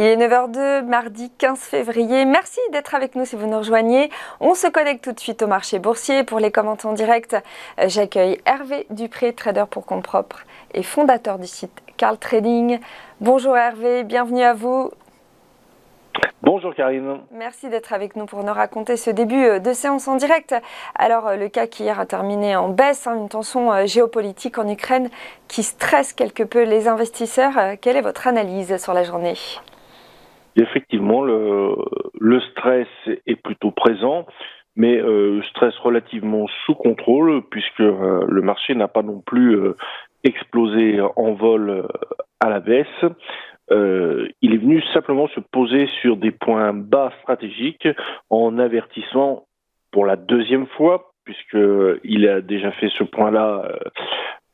Il est 9h02, mardi 15 février. Merci d'être avec nous si vous nous rejoignez. On se connecte tout de suite au marché boursier. Pour les commentaires en direct, j'accueille Hervé Dupré, trader pour compte propre et fondateur du site Carl Trading. Bonjour Hervé, bienvenue à vous. Bonjour Karine. Merci d'être avec nous pour nous raconter ce début de séance en direct. Alors le CAC hier a terminé en baisse, une tension géopolitique en Ukraine qui stresse quelque peu les investisseurs. Quelle est votre analyse sur la journée ? Effectivement, le stress est plutôt présent, mais stress relativement sous contrôle puisque le marché n'a pas non plus explosé en vol à la baisse. Il est venu simplement se poser sur des points bas stratégiques en avertissant pour la deuxième fois, puisqu'il a déjà fait ce point-là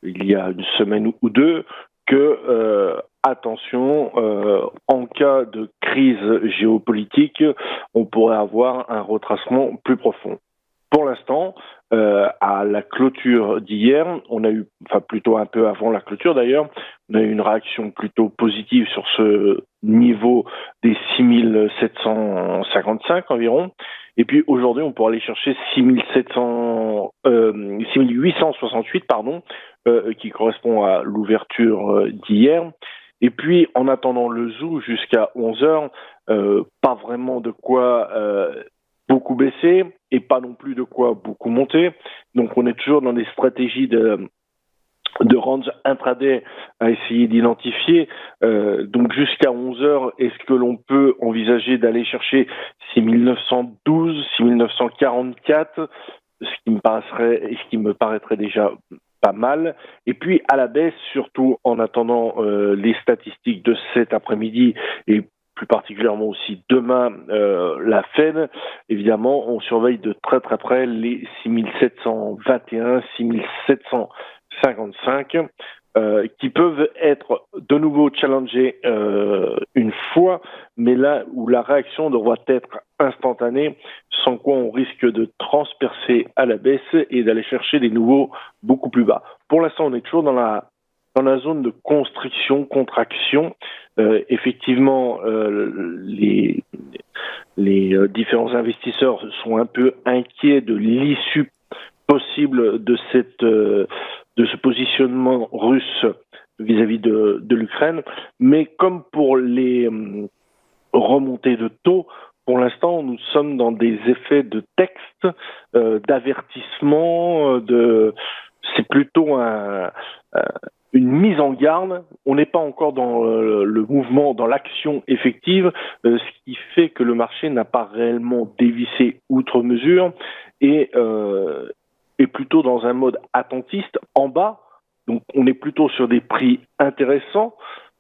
il y a une semaine ou deux, que attention, en cas de crise géopolitique, on pourrait avoir un retracement plus profond. Pour l'instant, à la clôture d'hier, on a eu, enfin plutôt un peu avant la clôture d'ailleurs, on a eu une réaction plutôt positive sur ce niveau des 6755 environ. Et puis aujourd'hui, on pourra aller chercher 6868, qui correspond à l'ouverture d'hier. Et puis, en attendant le zoo jusqu'à 11h, pas vraiment de quoi beaucoup baisser et pas non plus de quoi beaucoup monter. Donc, on est toujours dans des stratégies de range intraday à essayer d'identifier. Donc, jusqu'à 11h, est-ce que l'on peut envisager d'aller chercher 6912, 6944, ce qui me paraîtrait déjà pas mal. Et puis à la baisse, surtout en attendant les statistiques de cet après-midi et plus particulièrement aussi demain, la Fed, évidemment, on surveille de très très près les 6721, 6755, qui peuvent être de nouveau challengés une fois, mais là où la réaction devra être instantanée, sans quoi on risque de transpercer à la baisse et d'aller chercher des niveaux beaucoup plus bas. Pour l'instant, on est toujours dans la zone de constriction, contraction. Effectivement, les différents investisseurs sont un peu inquiets de l'issue possible de ce positionnement russe vis-à-vis de l'Ukraine. Mais comme pour les remontées de taux, pour l'instant, nous sommes dans des effets de texte, d'avertissement, c'est plutôt une mise en garde. On n'est pas encore dans le mouvement, dans l'action effective, ce qui fait que le marché n'a pas réellement dévissé outre mesure et est plutôt dans un mode attentiste en bas. Donc on est plutôt sur des prix intéressants.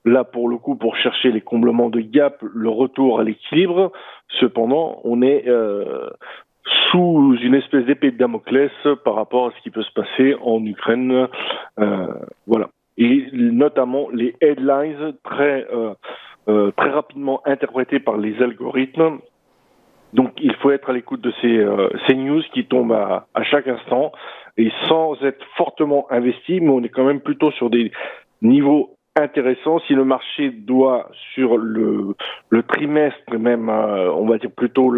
Là, pour le coup, pour chercher les comblements de gap, le retour à l'équilibre. Cependant, on est sous une espèce d'épée de Damoclès par rapport à ce qui peut se passer en Ukraine. Voilà. Et notamment les headlines très rapidement interprétées par les algorithmes. Donc, il faut être à l'écoute de ces news qui tombent à chaque instant et sans être fortement investi, mais on est quand même plutôt sur des niveaux intéressants. Si le marché doit, sur le trimestre, même, on va dire plutôt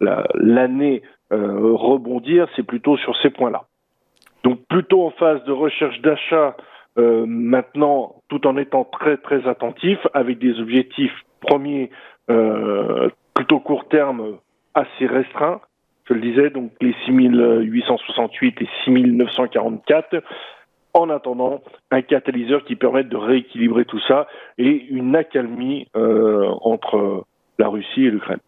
l'année, rebondir, c'est plutôt sur ces points-là. Donc, plutôt en phase de recherche d'achat maintenant, tout en étant très, très attentif, avec des objectifs premiers plutôt court terme assez restreints, je le disais, donc les 6868 et 6944, en attendant un catalyseur qui permette de rééquilibrer tout ça et une accalmie entre la Russie et l'Ukraine.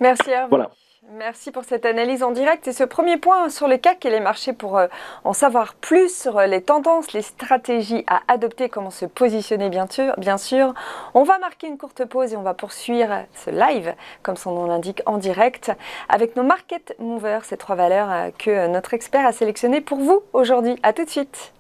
Merci Hervé. Voilà. Merci pour cette analyse en direct et ce premier point sur le CAC et les marchés pour en savoir plus sur les tendances, les stratégies à adopter, comment se positionner bien sûr. On va marquer une courte pause et on va poursuivre ce live, comme son nom l'indique, en direct avec nos market movers, ces trois valeurs que notre expert a sélectionnées pour vous aujourd'hui. À tout de suite.